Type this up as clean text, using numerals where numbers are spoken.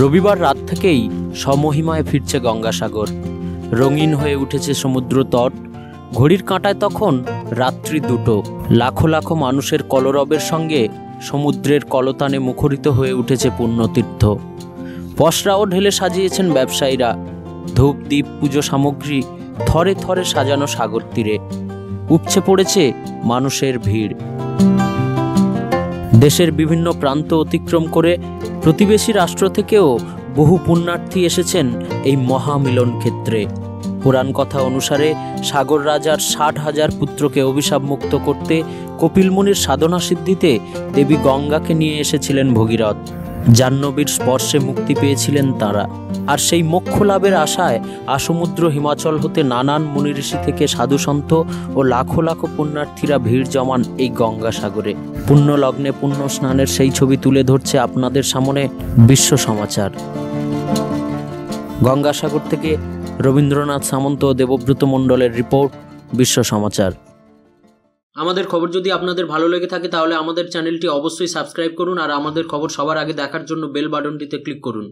রবিবার রাত থেকেই সমহিমায় ফিরছে গঙ্গাসাগর। রঙিন হয়ে উঠেছে সমুদ্র তট। ঘড়ির কাঁটায় তখন রাত্রি 2টো। লাখো লাখো মানুষের কলরবের সঙ্গে সমুদ্রের কলতানে মুখরিত হয়ে উঠেছে পুণ্যতীর্থ। পসরাও ঢেলে সাজিয়েছেন ব্যবসায়ীরা। ধূপ দ্বীপ পুজো সামগ্রী থরে থরে সাজানো সাগর তীরে। উপচে পড়েছে মানুষের ভিড়। দেশের বিভিন্ন প্রান্ত অতিক্রম করে প্রতিবেশী রাষ্ট্র থেকেও বহু পুণ্যার্থী এসেছেন এই মহামিলন ক্ষেত্রে। পুরাণ কথা অনুসারে সাগর রাজার 60,000 পুত্রকে অভিশাপ মুক্ত করতে কপিল মুনির সাধনা সিদ্ধিতে দেবী গঙ্গাকে নিয়ে এসেছিলেন ভগীরথ। জাহ্নবীর স্পর্শে মুক্তি পেয়েছিলেন তারা। আর সেই মোক্ষ লাভের আশায় আসমুদ্র হিমাচল হতে নানান মুনি ঋষি থেকে সাধুসন্ত ও লাখো লাখো পুণ্যার্থীরা ভিড় জমান এই গঙ্গাসাগরে। পুণ্য লগ্নে পুণ্য স্নানের সেই ছবি তুলে ধরছে আপনাদের সামনে বিশ্ব সমাচার। গঙ্গাসাগর থেকে রবীন্দ্রনাথ সামন্ত ও দেবব্রত মণ্ডলের রিপোর্ট, বিশ্ব সমাচার। আমাদের খবর যদি আপনাদের ভালো লেগে থাকে তাহলে আমাদের চ্যানেলটি অবশ্যই সাবস্ক্রাইব করুন আর আমাদের খবর সবার আগে দেখার জন্য বেল বাটনটিতে ক্লিক করুন।